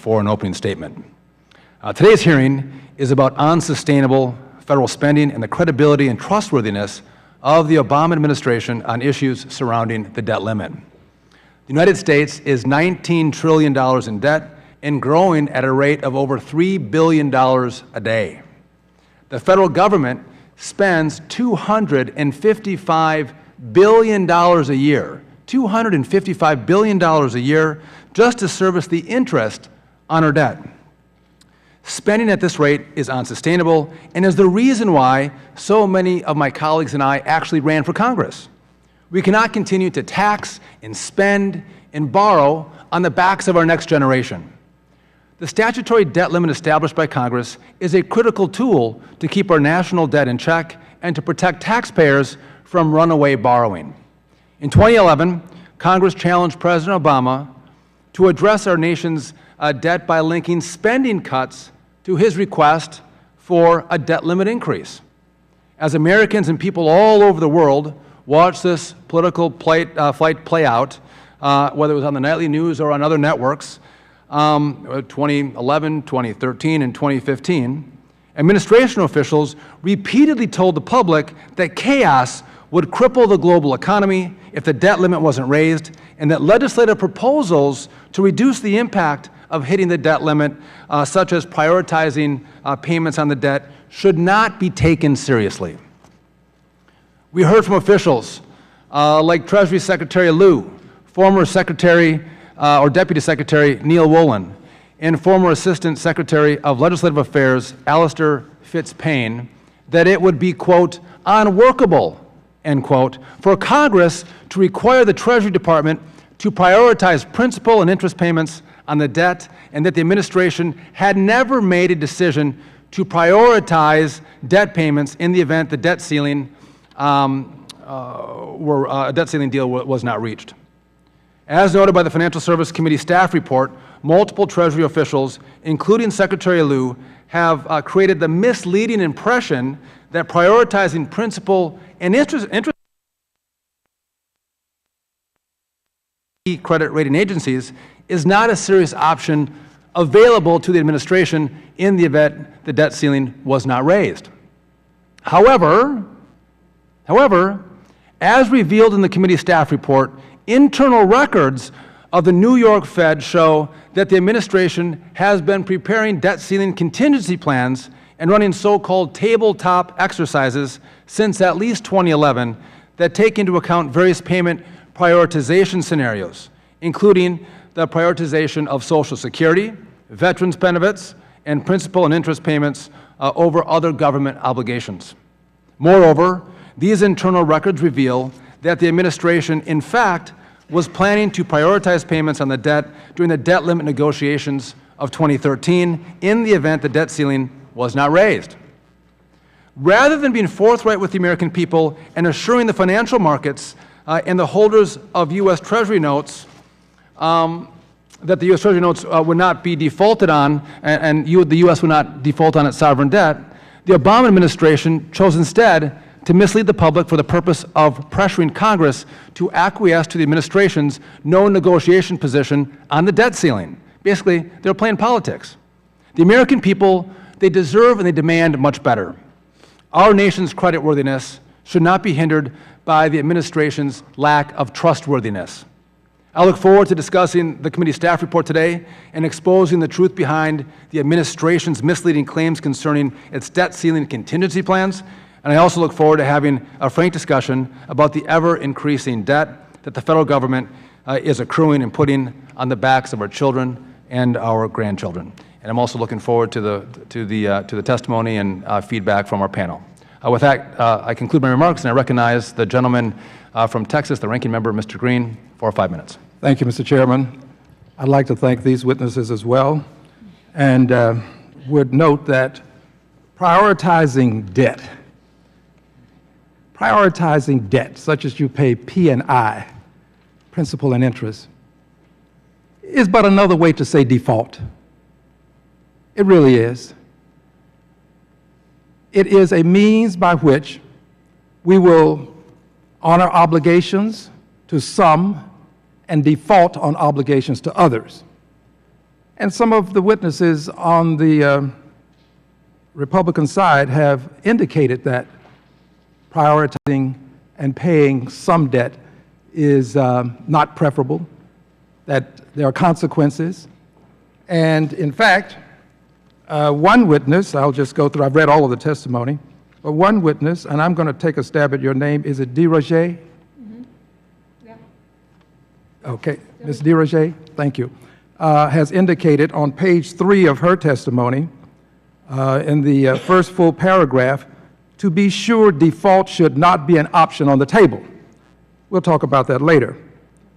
for an opening statement. Today's hearing is about unsustainable federal spending and the credibility and trustworthiness of the Obama administration on issues surrounding the debt limit. The United States is $19 trillion in debt and growing at a rate of over $3 billion a day. The federal government spends $255 billion a year, $255 billion a year just to service the interest on our debt. Spending at this rate is unsustainable and is the reason why so many of my colleagues and I actually ran for Congress. We cannot continue to tax and spend and borrow on the backs of our next generation. The statutory debt limit established by Congress is a critical tool to keep our national debt in check and to protect taxpayers from runaway borrowing. In 2011, Congress challenged President Obama to address our nation's debt by linking spending cuts to his request for a debt limit increase. As Americans and people all over the world watch this political fight play out, whether it was on the nightly news or on other networks, 2011, 2013, and 2015, administration officials repeatedly told the public that chaos would cripple the global economy if the debt limit wasn't raised, and that legislative proposals to reduce the impact of hitting the debt limit, such as prioritizing payments on the debt, should not be taken seriously. We heard from officials like Treasury Secretary Lew, former Secretary or Deputy Secretary Neil Wolin, and former Assistant Secretary of Legislative Affairs Alistair Fitz-Payne, that it would be, quote, unworkable, end quote, for Congress to require the Treasury Department to prioritize principal and interest payments on the debt, and that the administration had never made a decision to prioritize debt payments in the event the debt ceiling debt ceiling deal was not reached. As noted by the Financial Services Committee staff report, multiple Treasury officials, including Secretary Lew, have created the misleading impression that prioritizing principal and interest credit rating agencies is not a serious option available to the administration in the event the debt ceiling was not raised. However, as revealed in the committee staff report, internal records of the New York Fed show that the administration has been preparing debt ceiling contingency plans and running so-called tabletop exercises since at least 2011 that take into account various payment prioritization scenarios, including the prioritization of Social Security, veterans benefits, and principal and interest payments over other government obligations. Moreover, these internal records reveal that the administration, in fact, was planning to prioritize payments on the debt during the debt limit negotiations of 2013 in the event the debt ceiling was not raised. Rather than being forthright with the American people and assuring the financial markets and the holders of U.S. Treasury notes that the U.S. Treasury notes would not be defaulted on and the U.S. would not default on its sovereign debt, the Obama administration chose instead to mislead the public for the purpose of pressuring Congress to acquiesce to the administration's no negotiation position on the debt ceiling. Basically, they're playing politics. The American people, they deserve and they demand much better. Our nation's creditworthiness should not be hindered by the administration's lack of trustworthiness. I look forward to discussing the committee staff report today and exposing the truth behind the administration's misleading claims concerning its debt ceiling contingency plans. And I also look forward to having a frank discussion about the ever-increasing debt that the federal government is accruing and putting on the backs of our children and our grandchildren. And I'm also looking forward to the testimony and feedback from our panel. With that, I conclude my remarks, and I recognize the gentleman from Texas, the ranking member, Mr. Green, for 5 minutes. Thank you, Mr. Chairman. I'd like to thank these witnesses as well, and would note that prioritizing debt, such as you pay P&I, principal and interest, is but another way to say default. It really is. It is a means by which we will honor obligations to some and default on obligations to others. And some of the witnesses on the Republican side have indicated that prioritizing and paying some debt is not preferable, that there are consequences. And in fact, one witness, I'll just go through, I've read all of the testimony, but one witness, and I'm going to take a stab at your name, is it DeRoger? Mm-hmm. Yeah. Okay, Ms. DeRoger, thank you, has indicated on page 3 of her testimony, in the first full paragraph, to be sure default should not be an option on the table. We'll talk about that later.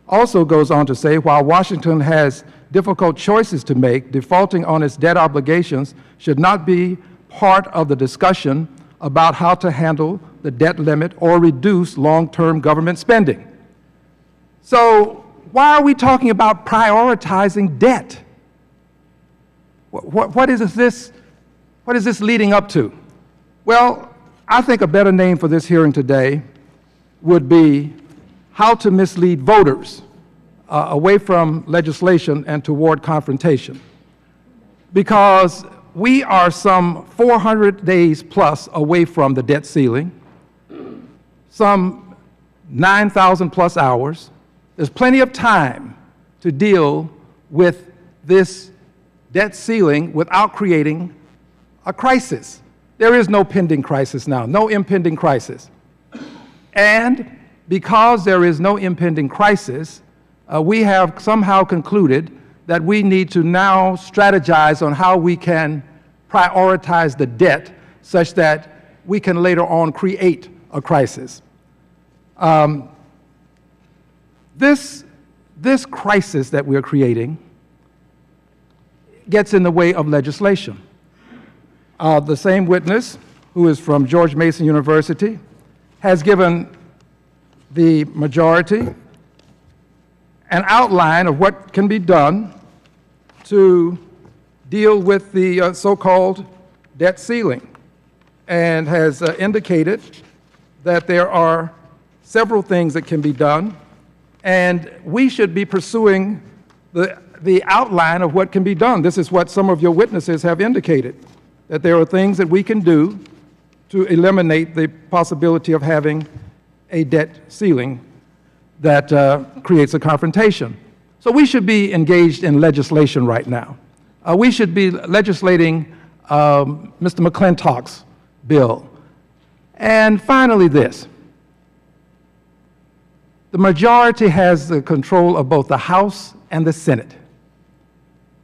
Also goes on to say, while Washington has difficult choices to make, defaulting on its debt obligations should not be part of the discussion about how to handle the debt limit or reduce long-term government spending. So why are we talking about prioritizing debt? What is this leading up to? Well, I think a better name for this hearing today would be how to mislead voters away from legislation and toward confrontation. Because we are some 400 days plus away from the debt ceiling, some 9,000 plus hours. There's plenty of time to deal with this debt ceiling without creating a crisis. There is no pending crisis now, no impending crisis. And because there is no impending crisis, we have somehow concluded that we need to now strategize on how we can prioritize the debt such that we can later on create a crisis. This crisis that we're creating gets in the way of legislation. The same witness, who is from George Mason University, has given the majority an outline of what can be done to deal with the so-called debt ceiling, and has indicated that there are several things that can be done, and we should be pursuing the outline of what can be done. This is what some of your witnesses have indicated, that there are things that we can do to eliminate the possibility of having a debt ceiling that creates a confrontation. So we should be engaged in legislation right now. We should be legislating Mr. McClintock's bill. And finally this. The majority has the control of both the House and the Senate.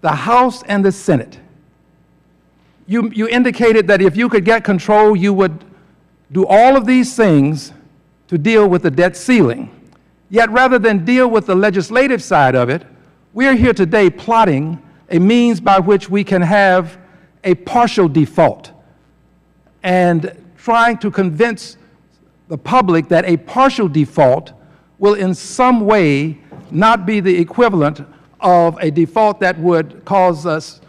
The House and the Senate. You indicated that if you could get control, you would do all of these things to deal with the debt ceiling. Yet rather than deal with the legislative side of it, we are here today plotting a means by which we can have a partial default and trying to convince the public that a partial default will in some way not be the equivalent of a default that would cause us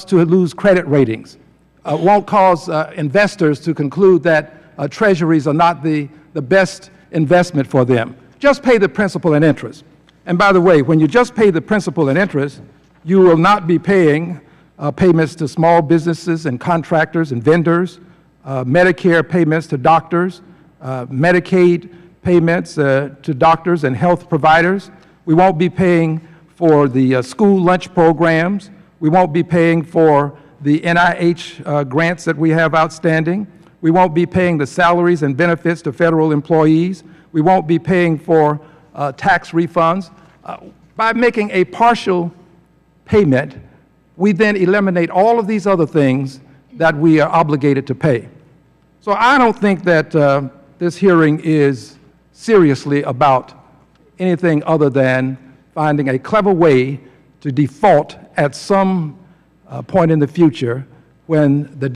to lose credit ratings, won't cause investors to conclude that treasuries are not the best investment for them. Just pay the principal and interest. And by the way, when you just pay the principal and interest, you will not be paying payments to small businesses and contractors and vendors, Medicare payments to doctors, Medicaid payments to doctors and health providers. We won't be paying for the school lunch programs. We won't be paying for the NIH grants that we have outstanding. We won't be paying the salaries and benefits to federal employees. We won't be paying for tax refunds. By making a partial payment, we then eliminate all of these other things that we are obligated to pay. So I don't think that this hearing is seriously about anything other than finding a clever way to default at some point in the future when the